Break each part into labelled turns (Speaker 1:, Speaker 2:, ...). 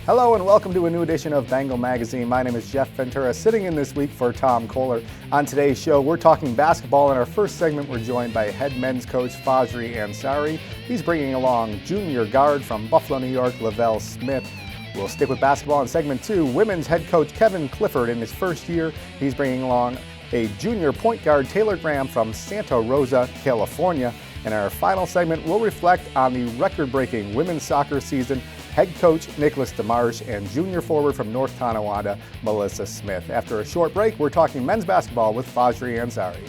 Speaker 1: Hello and welcome to a new edition of Bengal Magazine. My name is Jeff Ventura, sitting in this week for Tom Kohler. On today's show, we're talking basketball. In our first segment, we're joined by head men's coach Fajri Ansari. He's bringing along junior guard from Buffalo, New York, Lovell Smith. We'll stick with basketball in segment 2. Women's head coach Kevin Clifford in his first year. He's bringing along a junior point guard, Taylor Graham from Santa Rosa, California. In our final segment, we'll reflect on the record-breaking women's soccer season. Head coach Nicholas DeMarsh and junior forward from North Tonawanda, Melissa Smith. After a short break, we're talking men's basketball with Fajri Ansari.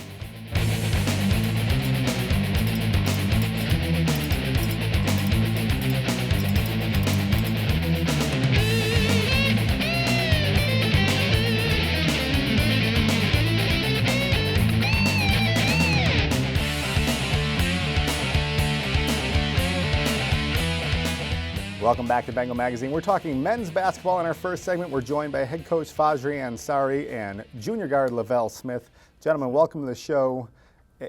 Speaker 1: Welcome back to Bengal Magazine. We're talking men's basketball in our first segment. We're joined by head coach Fajri Ansari and junior guard Lovell Smith. Gentlemen, welcome to the show.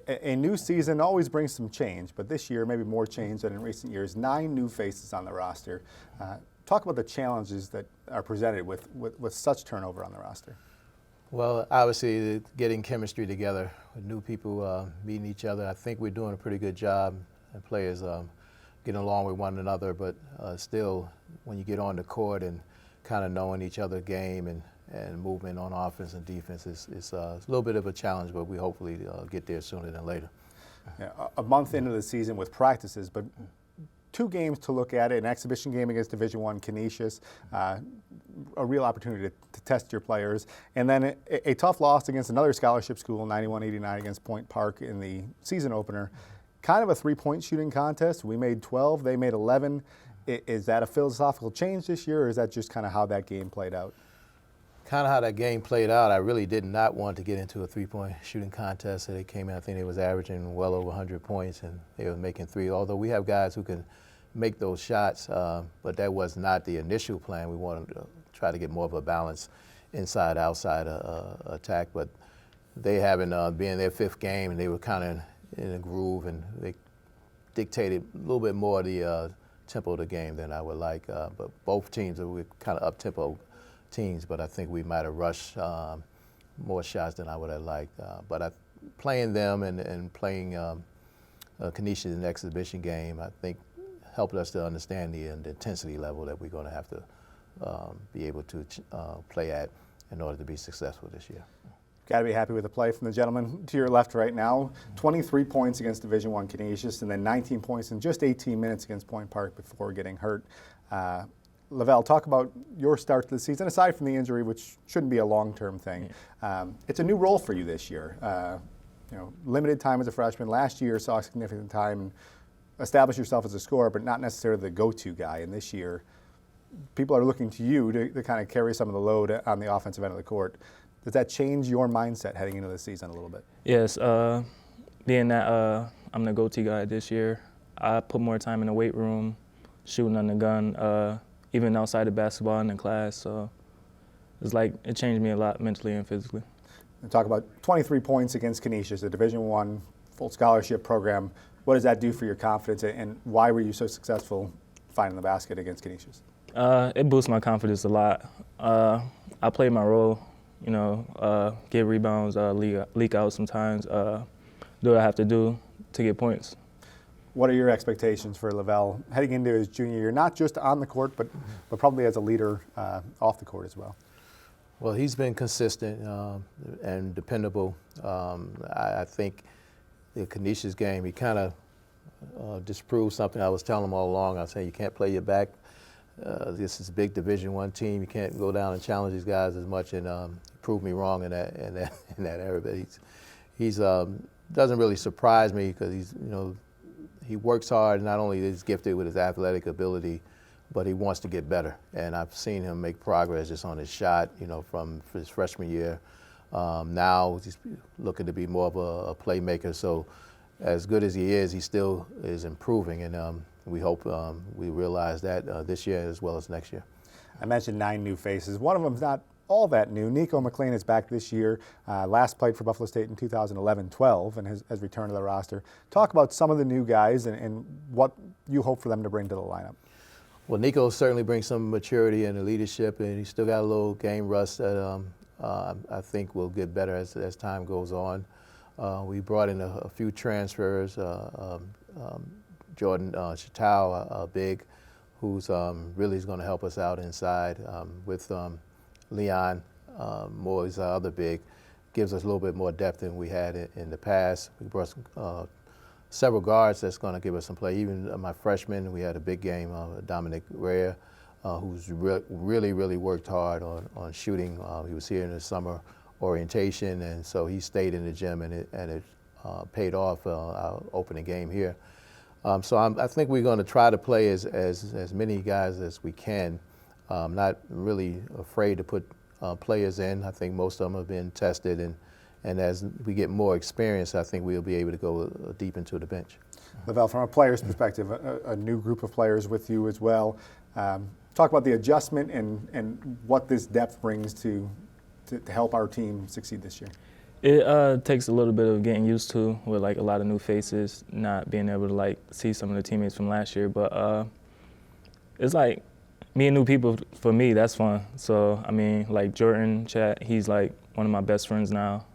Speaker 1: A new season always brings some change, but this year maybe more change than in recent years. 9 new faces on the roster. Talk about the challenges that are presented with such turnover on the roster.
Speaker 2: Well, obviously getting chemistry together with new people meeting each other. I think we're doing a pretty good job, and players getting along with one another, but still, when you get on the court and kind of knowing each other's game and movement on offense and defense, it's a little bit of a challenge, but we hopefully get there sooner than later.
Speaker 1: Yeah, a month into the season with practices, but 2 games to look at it, an exhibition game against Division I Canisius, a real opportunity to test your players, and then a tough loss against another scholarship school, 91-89 against Point Park in the season opener. Kind of a 3-point shooting contest. We made 12, they made 11. Is that a philosophical change this year, or is that just kind of how that game played out?
Speaker 2: Kind of how that game played out. I really did not want to get into a 3-point shooting contest. So they came in, I think they was averaging well over 100 points, and they were making 3. Although we have guys who can make those shots, but that was not the initial plan. We wanted to try to get more of a balance inside-outside attack, but they having been their 5th game, and they were kind of in a groove, and they dictated a little bit more the tempo of the game than I would like. But both teams were kind of up-tempo teams, but I think we might have rushed more shots than I would have liked. But playing them and playing Canisius in the exhibition game, I think helped us to understand the intensity level that we're going to have to be able to play at in order to be successful this year.
Speaker 1: Got to be happy with the play from the gentleman to your left right now. 23 points against Division I Canisius, and then 19 points in just 18 minutes against Point Park before getting hurt. Lovell, talk about your start to the season, aside from the injury, which shouldn't be a long-term thing. It's a new role for you this year. Limited time as a freshman. Last year saw significant time and establish yourself as a scorer, but not necessarily the go-to guy. And this year, people are looking to you to kind of carry some of the load on the offensive end of the court. Does that change your mindset heading into the season a little bit?
Speaker 3: Yes, being that I'm the go-to guy this year, I put more time in the weight room, shooting on the gun, even outside of basketball and in class. So it's like it changed me a lot mentally and physically.
Speaker 1: And talk about 23 points against Canisius, a Division I full scholarship program. What does that do for your confidence, and why were you so successful finding the basket against Canisius?
Speaker 3: It boosts my confidence a lot. I play my role. Get rebounds, leak out sometimes, do what I have to do to get points.
Speaker 1: What are your expectations for Lovell heading into his junior year, not just on the court, but probably as a leader off the court as well?
Speaker 2: Well, he's been consistent and dependable. I think the Canisius game, he kind of disproved something I was telling him all along. I was saying you can't play your back. This is a big Division I team. You can't go down and challenge these guys as much, and proved me wrong in that area. But he's doesn't really surprise me because he works hard. Not only is he gifted with his athletic ability, but he wants to get better. And I've seen him make progress just on his shot, from his freshman year. Now he's looking to be more of a playmaker. So as good as he still is improving, and we hope we realize that this year as well as next year.
Speaker 1: I mentioned 9 new faces. One of them's not all that new. Nico McLean is back this year. Last played for Buffalo State in 2011-12 and has returned to the roster. Talk about some of the new guys and what you hope for them to bring to the lineup.
Speaker 2: Well, Nico certainly brings some maturity and leadership, and he's still got a little game rust that I think will get better as time goes on. We brought in a few transfers. Jordan Chatau, big, who's really is going to help us out inside with Leon Moore is our other big. Gives us a little bit more depth than we had in the past. We brought some, several guards that's going to give us some play. Even my freshman, we had a big game, Dominic Rea, who's really worked hard on shooting. He was here in the summer orientation, and so he stayed in the gym, and it paid off our opening game here. So I think we're going to try to play as many guys as we can. Not really afraid to put players in. I think most of them have been tested, and as we get more experience, I think we'll be able to go deep into the bench.
Speaker 1: Lovell, from a player's perspective, a new group of players with you as well. Talk about the adjustment and what this depth brings to help our team succeed this year.
Speaker 3: It takes a little bit of getting used to with like a lot of new faces, not being able to like see some of the teammates from last year. But it's like meeting new people for me. That's fun. So I mean, like Jordan, Chat, he's like one of my best friends now.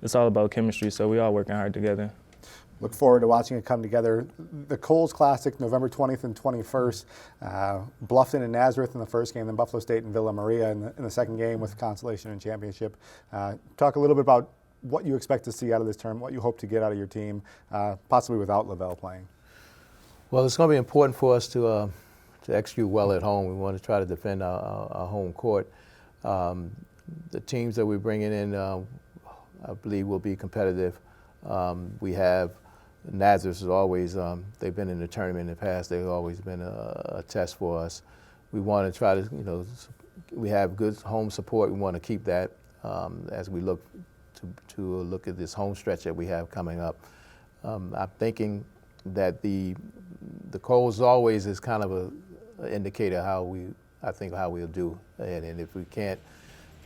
Speaker 3: It's all about chemistry. So we all working hard together.
Speaker 1: Look forward to watching it come together. The Coles Classic, November 20th and 21st. Bluffton and Nazareth in the first game, then Buffalo State and Villa Maria in the second game with consolation and championship. Talk a little bit about what you expect to see out of this tournament, what you hope to get out of your team, possibly without Lovell playing.
Speaker 2: Well, it's going to be important for us to execute well at home. We want to try to defend our home court. The teams that we're bringing in, I believe, will be competitive. We have Nazareth is always, they've been in the tournament in the past. They've always been a test for us. We want to try to, we have good home support. We want to keep that as we look to look at this home stretch that we have coming up. I'm thinking that the Coles always is kind of an indicator how we'll do. And if we can't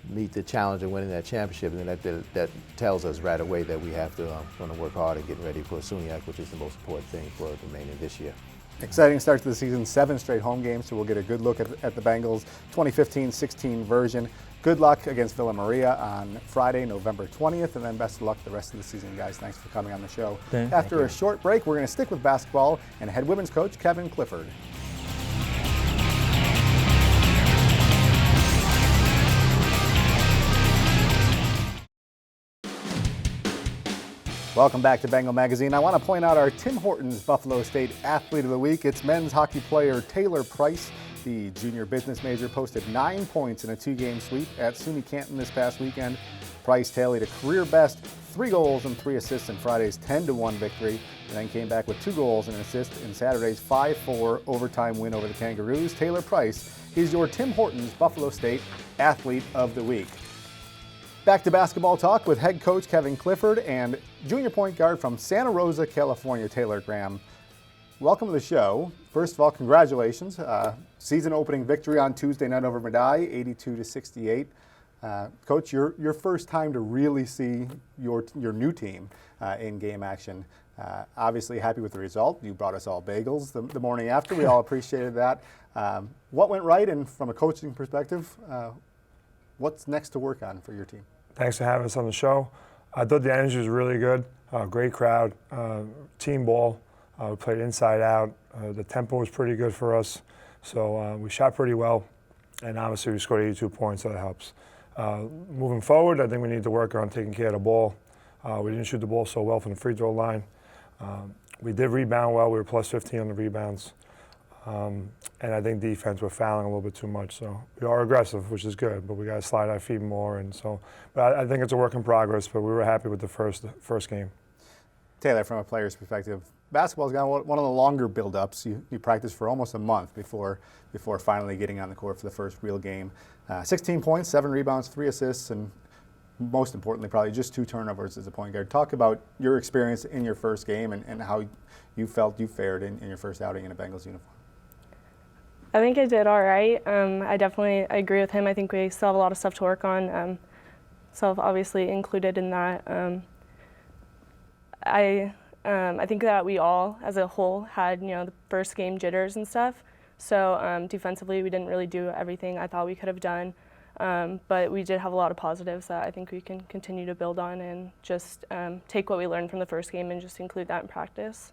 Speaker 2: meet the challenge of winning that championship, and that tells us right away that we have to want to work hard and get ready for SUNY, which is the most important thing for the remainder of this year.
Speaker 1: Exciting start to the season, 7 straight home games, so we'll get a good look at the Bengals 2015-16 version. Good luck against Villa Maria on Friday, November 20th, and then best of luck the rest of the season, guys. Thanks for coming on the show. After a short break, we're going to stick with basketball and head women's coach Kevin Clifford. Welcome back to Bengal Magazine. I want to point out our Tim Hortons Buffalo State Athlete of the Week. It's men's hockey player Taylor Price. The junior business major posted 9 points in a 2-game sweep at SUNY Canton this past weekend. Price tallied a career best 3 goals and 3 assists in Friday's 10-1 victory, and then came back with 2 goals and an assist in Saturday's 5-4 overtime win over the Kangaroos. Taylor Price is your Tim Hortons Buffalo State Athlete of the Week. Back to basketball talk with head coach Kevin Clifford and junior point guard from Santa Rosa, California, Taylor Graham. Welcome to the show. First of all, congratulations. Season opening victory on Tuesday night over Medaille, 82-68. Coach, your first time to really see your new team in game action. Obviously happy with the result. You brought us all bagels the morning after. We all appreciated that. What went right, and from a coaching perspective, what's next to work on for your team?
Speaker 4: Thanks for having us on the show. I thought the energy was really good. Great crowd, team ball. We played inside out. The tempo was pretty good for us. So we shot pretty well. And obviously we scored 82 points, so that helps. Moving forward, I think we need to work on taking care of the ball. We didn't shoot the ball so well from the free throw line. We did rebound well. We were plus 15 on the rebounds. And I think defense, we're fouling a little bit too much. So we are aggressive, which is good, but we got to slide our feet more. And so, but I think it's a work in progress, but we were happy with the first game.
Speaker 1: Taylor, from a player's perspective, basketball's got one of the longer build-ups. You practice for almost a month before finally getting on the court for the first real game. 16 points, 7 rebounds, 3 assists, and most importantly, probably just 2 turnovers as a point guard. Talk about your experience in your first game and how you felt you fared in your first outing in a Bengals uniform.
Speaker 5: I think I did all right. I definitely agree with him. I think we still have a lot of stuff to work on. Self obviously included in that. I think that we all, as a whole, had the first game jitters and stuff. So defensively, we didn't really do everything I thought we could have done. But we did have a lot of positives that I think we can continue to build on and just take what we learned from the first game and just include that in practice.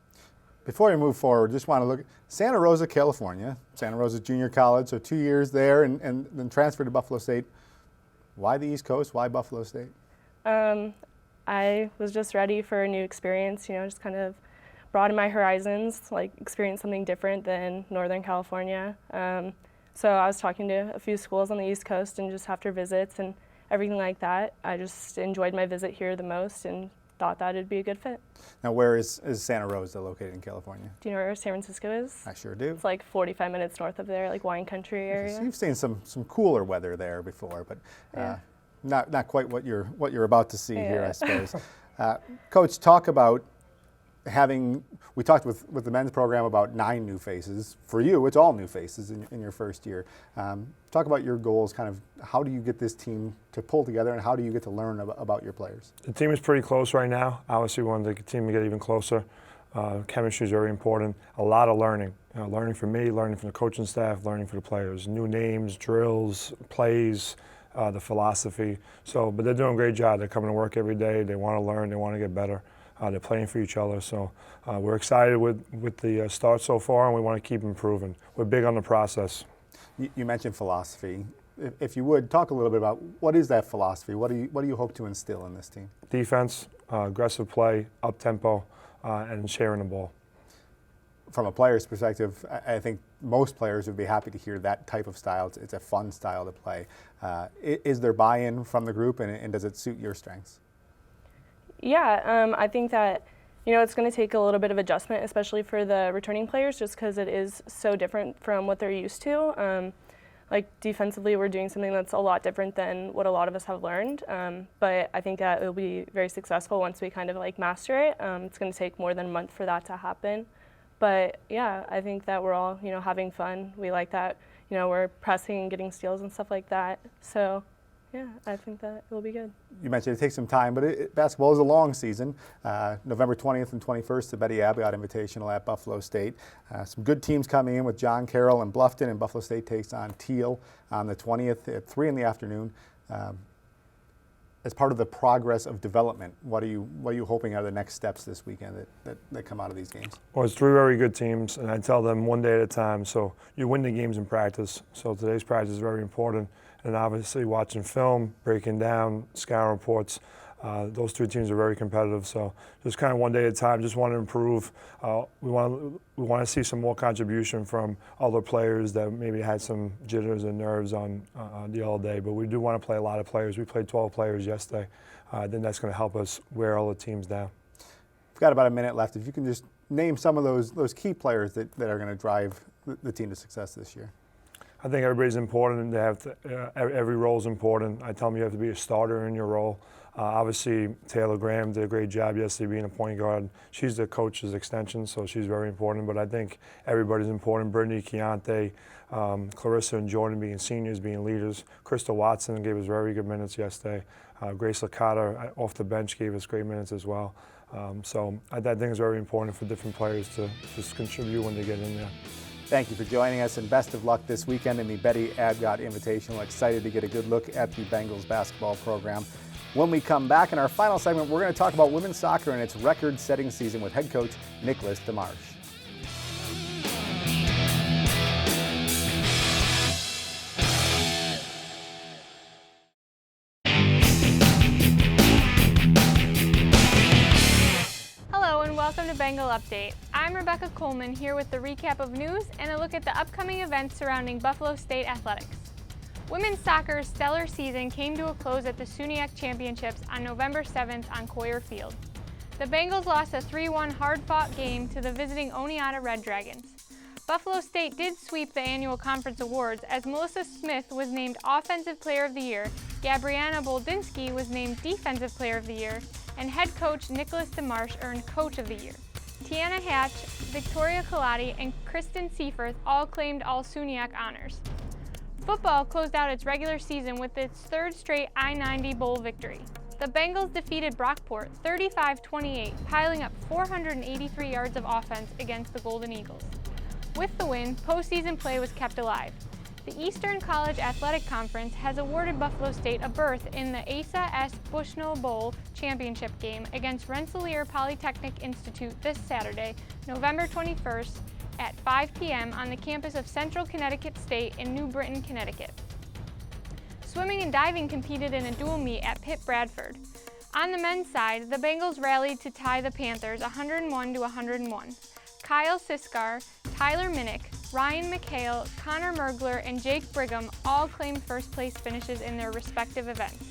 Speaker 1: Before we move forward, just want to look at Santa Rosa, California. Santa Rosa Junior College, so 2 years there and then transferred to Buffalo State. Why the East Coast? Why Buffalo State?
Speaker 5: I was just ready for a new experience, just kind of broaden my horizons, like experience something different than Northern California. So I was talking to a few schools on the East Coast and just after visits and everything like that, I just enjoyed my visit here the most and thought that it'd be a good fit.
Speaker 1: Now, where is Santa Rosa located in California?
Speaker 5: Do you know where San Francisco is?
Speaker 1: I sure do.
Speaker 5: It's like 45 minutes north of there, like wine country area.
Speaker 1: So you've seen some cooler weather there before, but not quite what you're about to see here, I suppose. Coach, talk about we talked with the men's program about 9 new faces. For you, it's all new faces in your first year. Talk about your goals, kind of how do you get this team to pull together and how do you get to learn about your players?
Speaker 4: The team is pretty close right now. Obviously, we want the team to get even closer. Chemistry is very important. A lot of learning. Learning from me, learning from the coaching staff, learning for the players. New names, drills, plays, the philosophy. But they're doing a great job. They're coming to work every day. They want to learn. They want to get better. They're playing for each other, so we're excited with the start so far, and we want to keep improving. We're big on the process.
Speaker 1: You mentioned philosophy. If you would, talk a little bit about what is that philosophy? What do you hope to instill in this team?
Speaker 4: Defense, aggressive play, up-tempo, and sharing the ball.
Speaker 1: From a player's perspective, I think most players would be happy to hear that type of style. It's a fun style to play. Is there buy-in from the group, and does it suit your strengths?
Speaker 5: Yeah, I think that, it's going to take a little bit of adjustment, especially for the returning players, just because it is so different from what they're used to. Like defensively, we're doing something that's a lot different than what a lot of us have learned. But I think that it'll be very successful once we kind of like master it. It's going to take more than a month for that to happen. But yeah, I think that we're all, having fun. We like that, we're pressing and getting steals and stuff like that. So yeah, I think that it'll be good.
Speaker 1: You mentioned it takes some time, but basketball is a long season. November 20th and 21st, the Betty Abbott Invitational at Buffalo State. Some good teams coming in with John Carroll and Bluffton, and Buffalo State takes on Teal on the 20th at 3 in the afternoon. As part of the progress of development, what are you hoping are the next steps this weekend that come out of these games?
Speaker 4: Well, it's 3 very good teams, and I tell them one day at a time. So you win the games in practice. So today's practice is very important. And obviously watching film, breaking down, scouting reports, those 2 teams are very competitive. So just kind of one day at a time, just want to improve. We want to see some more contribution from other players that maybe had some jitters and nerves on the all day. But we do want to play a lot of players. We played 12 players yesterday. Then that's going to help us wear all the teams down.
Speaker 1: We've got about a minute left. If you can just name some of those key players that are going to drive the team to success this year.
Speaker 4: I think everybody's important. They have to, every role is important. I tell them you have to be a starter in your role. Obviously, Taylor Graham did a great job yesterday being a point guard. She's the coach's extension, so she's very important. But I think everybody's important. Brittany, Keontae, Clarissa and Jordan being seniors, being leaders. Crystal Watson gave us very good minutes yesterday. Grace Licata off the bench gave us great minutes as well. So I think it's very important for different players to just contribute when they get in there.
Speaker 1: Thank you for joining us, and best of luck this weekend in the Betty Abbott Invitational. Excited to get a good look at the Bengals basketball program. When we come back in our final segment, we're going to talk about women's soccer and its record-setting season with head coach Nicholas DeMarsh.
Speaker 6: Welcome to Bengal Update. I'm Rebecca Coleman here with the recap of news and a look at the upcoming events surrounding Buffalo State athletics. Women's soccer's stellar season came to a close at the SUNY Championships on November 7th on Coyer Field. The Bengals lost a 3-1 hard-fought game to the visiting Oneonta Red Dragons. Buffalo State did sweep the annual conference awards as Melissa Smith was named Offensive Player of the Year, Gabriana Boldinsky was named Defensive Player of the Year, and head coach Nicholas DeMarsh earned Coach of the Year. Tiana Hatch, Victoria Colati, and Kristen Seaforth all claimed all SUNYAC honors. Football closed out its regular season with its 3rd straight I-90 Bowl victory. The Bengals defeated Brockport 35-28, piling up 483 yards of offense against the Golden Eagles. With the win, postseason play was kept alive. The Eastern College Athletic Conference has awarded Buffalo State a berth in the Asa S. Bushnell Bowl championship game against Rensselaer Polytechnic Institute this Saturday, November 21st at 5 p.m. on the campus of Central Connecticut State in New Britain, Connecticut. Swimming and diving competed in a dual meet at Pitt Bradford. On the men's side, the Bengals rallied to tie the Panthers 101-101. Kyle Siskar, Tyler Minnick, Ryan McHale, Connor Mergler, and Jake Brigham all claimed first place finishes in their respective events.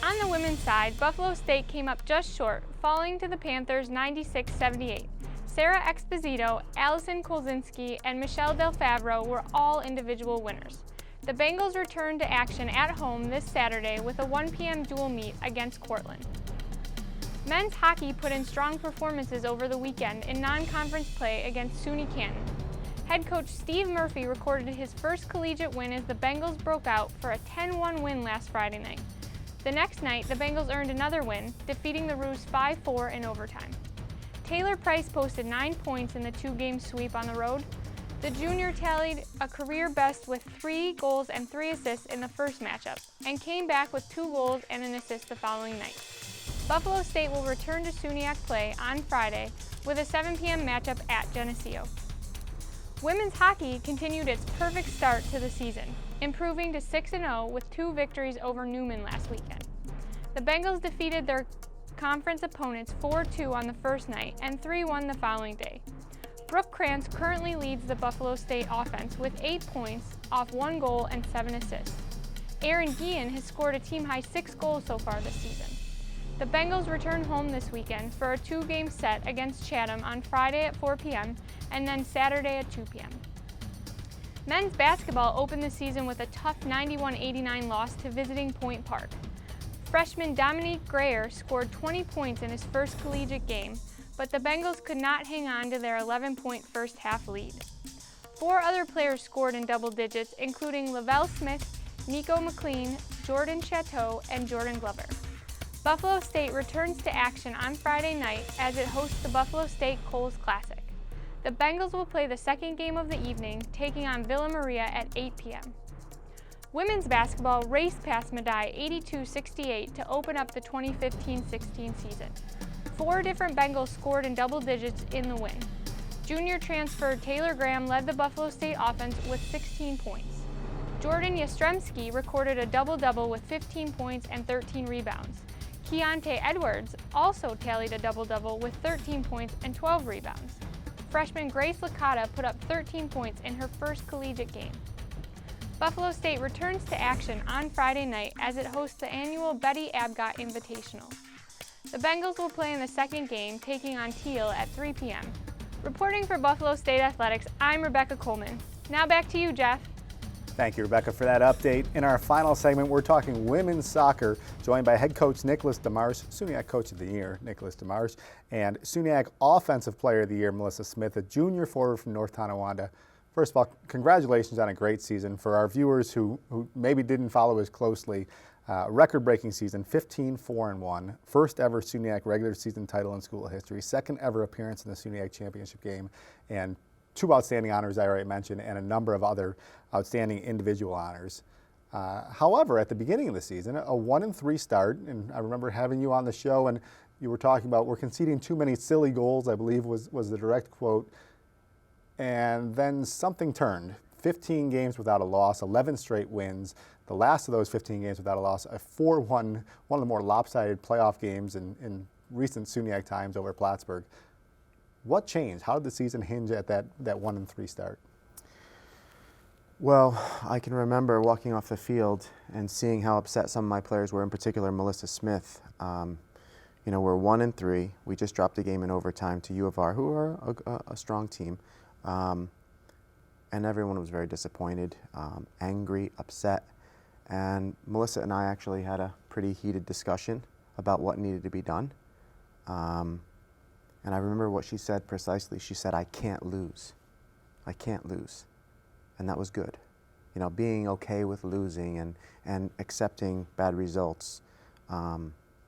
Speaker 6: On the women's side, Buffalo State came up just short, falling to the Panthers 96-78. Sarah Exposito, Allison Kolzinski, and Michelle Del Favro were all individual winners. The Bengals returned to action at home this Saturday with a 1 p.m. dual meet against Cortland. Men's hockey put in strong performances over the weekend in non-conference play against SUNY Canton. Head coach Steve Murphy recorded his first collegiate win as the Bengals broke out for a 10-1 win last Friday night. The next night, the Bengals earned another win, defeating the Roos 5-4 in overtime. Taylor Price posted 9 points in the two-game sweep on the road. The junior tallied a career best with 3 goals and 3 assists in the first matchup, and came back with 2 goals and an assist the following night. Buffalo State will return to SUNYAC play on Friday with a 7 p.m. matchup at Geneseo. Women's hockey continued its perfect start to the season, improving to 6-0 with 2 victories over Newman last weekend. The Bengals defeated their conference opponents 4-2 on the first night and 3-1 the following day. Brooke Krantz currently leads the Buffalo State offense with 8 points off 1 goal and 7 assists. Aaron Guillen has scored a team-high 6 goals so far this season. The Bengals return home this weekend for a 2-game set against Chatham on Friday at 4 p.m. and then Saturday at 2 p.m. Men's basketball opened the season with a tough 91-89 loss to visiting Point Park. Freshman Dominique Grayer scored 20 points in his first collegiate game, but the Bengals could not hang on to their 11-point first-half lead. 4 other players scored in double digits, including Lovell Smith, Nico McLean, Jordan Chateau, and Jordan Glover. Buffalo State returns to action on Friday night as it hosts the Buffalo State Coles Classic. The Bengals will play the second game of the evening, taking on Villa Maria at 8 p.m. Women's basketball raced past Medaille 82-68 to open up the 2015-16 season. 4 different Bengals scored in double digits in the win. Junior transfer Taylor Graham led the Buffalo State offense with 16 points. Jordan Yastremski recorded a double-double with 15 points and 13 rebounds. Keontae Edwards also tallied a double-double with 13 points and 12 rebounds. Freshman Grace Licata put up 13 points in her first collegiate game. Buffalo State returns to action on Friday night as it hosts the annual Betty Abgott Invitational. The Bengals will play in the second game, taking on Teal at 3 p.m. Reporting for Buffalo State Athletics, I'm Rebecca Coleman. Now back to you, Jeff.
Speaker 1: Thank you, Rebecca, for that update. In our final segment, we're talking women's soccer, joined by head coach Nicholas DeMarsh, SUNYAC Coach of the Year, Nicholas DeMarsh, and SUNYAC Offensive Player of the Year, Melissa Smith, a junior forward from North Tonawanda. First of all, congratulations on a great season. For our viewers who maybe didn't follow as closely, record-breaking season, 15-4-1, first ever SUNYAC regular season title in school history, second ever appearance in the SUNYAC championship game, and 2 outstanding honors I already mentioned, and a number of other outstanding individual honors. However, at the beginning of the season, a 1-3 start, and I remember having you on the show, and you were talking about we're conceding too many silly goals, I believe was the direct quote, and then something turned. 15 games without a loss, 11 straight wins. The last of those 15 games without a loss, a 4-1, one of the more lopsided playoff games in recent SUNYAC times over Plattsburgh. What changed? How did the season hinge at that 1-3 start?
Speaker 7: Well, I can remember walking off the field and seeing how upset some of my players were, in particular Melissa Smith. You know, we're 1-3. We just dropped a game in overtime to U of R, who are a strong team. And everyone was very disappointed, angry, upset. And Melissa and I actually had a pretty heated discussion about what needed to be done. And I remember what she said precisely. She said, "I can't lose. I can't lose." And that was good. You know, being okay with losing and accepting bad results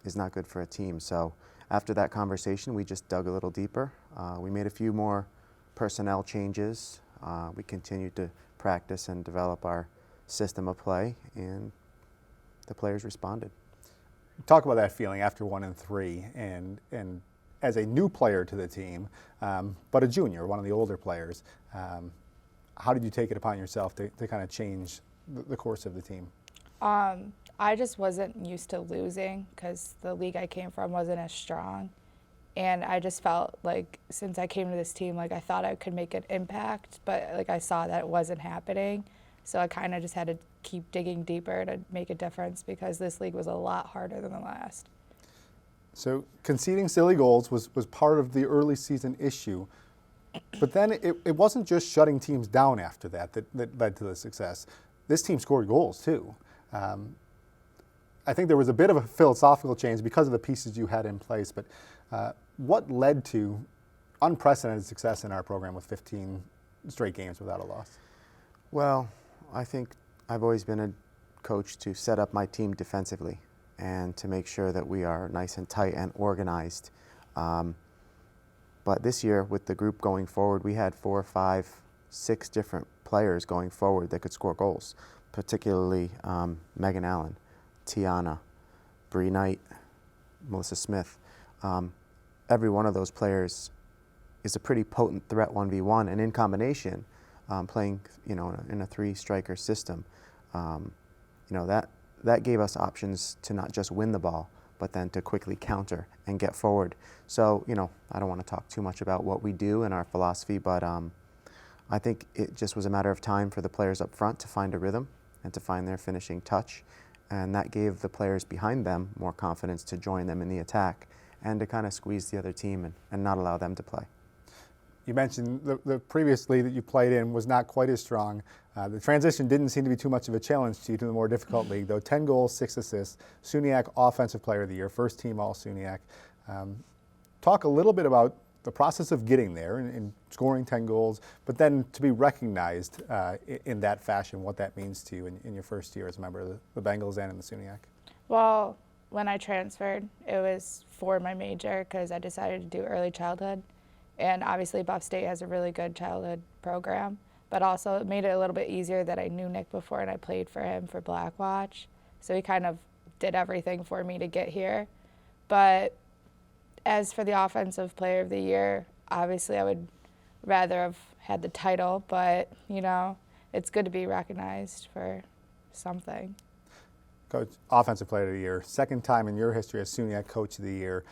Speaker 7: is not good for a team. So after that conversation, we just dug a little deeper. We made a few more personnel changes. We continued to practice and develop our system of play, and the players responded.
Speaker 1: Talk about that feeling after 1-3, and as a new player to the team, but a junior, one of the older players. How did you take it upon yourself to kind of change the course of the team?
Speaker 8: I just wasn't used to losing because the league I came from wasn't as strong. And I just felt like since I came to this team, like I thought I could make an impact, but like I saw that it wasn't happening. So I kind of just had to keep digging deeper to make a difference because this league was a lot harder than the last.
Speaker 1: So conceding silly goals was part of the early season issue. But then it wasn't just shutting teams down after that led to the success. This team scored goals too. I think there was a bit of a philosophical change because of the pieces you had in place, but what led to unprecedented success in our program with 15 straight games without a loss?
Speaker 7: Well, I think I've always been a coach to set up my team defensively and to make sure that we are nice and tight and organized. But this year, with the group going forward, we had 4, 5, 6 different players going forward that could score goals, particularly Megan Allen, Tiana, Bree Knight, Melissa Smith. Every one of those players is a pretty potent threat 1v1, and in combination, playing in a 3-striker system, that gave us options to not just win the ball, but then to quickly counter and get forward. So, I don't want to talk too much about what we do and our philosophy, but I think it just was a matter of time for the players up front to find a rhythm and to find their finishing touch. And that gave the players behind them more confidence to join them in the attack and to kind of squeeze the other team and not allow them to play.
Speaker 1: You mentioned the previous league that you played in was not quite as strong. The transition didn't seem to be too much of a challenge to you to the more difficult league, though. 10 goals, 6 assists, SUNYAC Offensive Player of the Year, first team All-SUNYAC. Talk a little bit about the process of getting there and scoring 10 goals, but then to be recognized in that fashion, what that means to you in your first year as a member of the Bengals and in the SUNYAC.
Speaker 8: Well, when I transferred, it was for my major because I decided to do early childhood. And obviously Buff State has a really good childhood program, but also it made it a little bit easier that I knew Nick before and I played for him for Blackwatch. So he kind of did everything for me to get here. But as for the Offensive Player of the Year, obviously I would rather have had the title, but, it's good to be recognized for something.
Speaker 1: Coach, Offensive Player of the Year, second time in your history as SUNYAC Coach of the Year.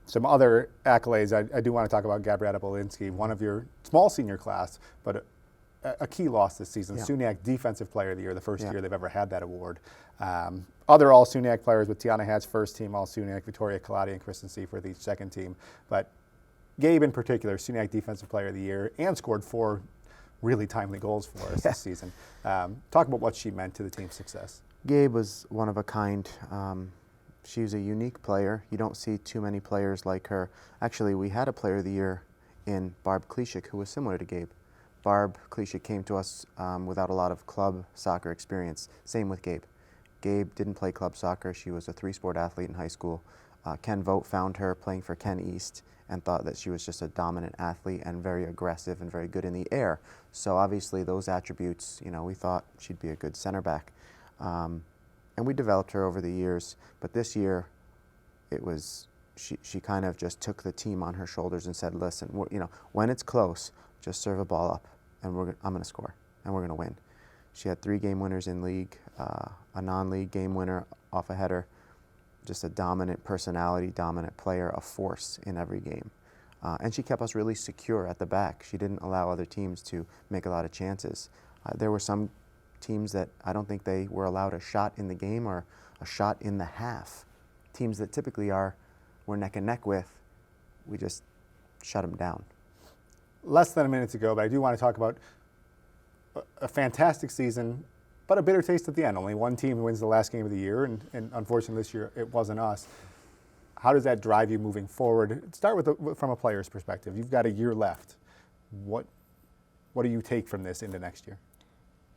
Speaker 1: Some other accolades, I do want to talk about Gabrietta Bolinski, one of your small senior class, but a key loss this season. Yeah. SUNYAC Defensive Player of the Year, the first year they've ever had that award. Other All-SUNYAC players with Tiana Hatch, first team All-SUNYAC, Victoria Kaladi and Kristen Seaforth, each second team. But Gabe in particular, SUNYAC Defensive Player of the Year, and scored 4 really timely goals for us this season. Talk about what she meant to the team's success.
Speaker 7: Gabe was one of a kind. She was a unique player. You don't see too many players like her. Actually, we had a Player of the Year in Barb Kleshik, who was similar to Gabe. Barb Kleshik came to us without a lot of club soccer experience. Same with Gabe. Gabe didn't play club soccer. She was a 3-sport athlete in high school. Ken Vogt found her playing for Ken East and thought that she was just a dominant athlete and very aggressive and very good in the air. So obviously those attributes, we thought she'd be a good center back. And we developed her over the years, but this year it was she kind of just took the team on her shoulders and said, listen, when it's close, just serve a ball up and I'm going to score and we're going to win. She had 3 game winners in league, a non-league game winner off a header, just a dominant personality, dominant player, a force in every game. And she kept us really secure at the back. She didn't allow other teams to make a lot of chances. There were some teams that I don't think they were allowed a shot in the game or a shot in the half. Teams that typically we're neck and neck with, we just shut them down.
Speaker 1: Less than a minute to go, but I do want to talk about a fantastic season, but a bitter taste at the end. Only one team wins the last game of the year, and unfortunately this year it wasn't us. How does that drive you moving forward? Start from a player's perspective. You've got a year left. What do you take from this into next year?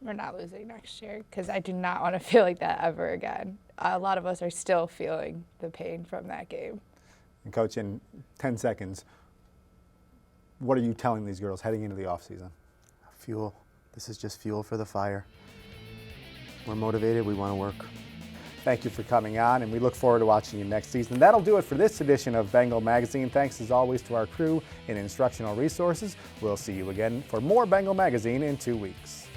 Speaker 8: We're not losing next year because I do not want to feel like that ever again. A lot of us are still feeling the pain from that game.
Speaker 1: And Coach, in 10 seconds, what are you telling these girls heading into the offseason?
Speaker 7: fuel. This is just fuel for the fire. We're motivated, we want to work.
Speaker 1: Thank you for coming on, and we look forward to watching you next season. That'll do it for this edition of Bengal Magazine. Thanks as always to our crew in Instructional Resources. We'll see you again for more Bengal Magazine in 2 weeks.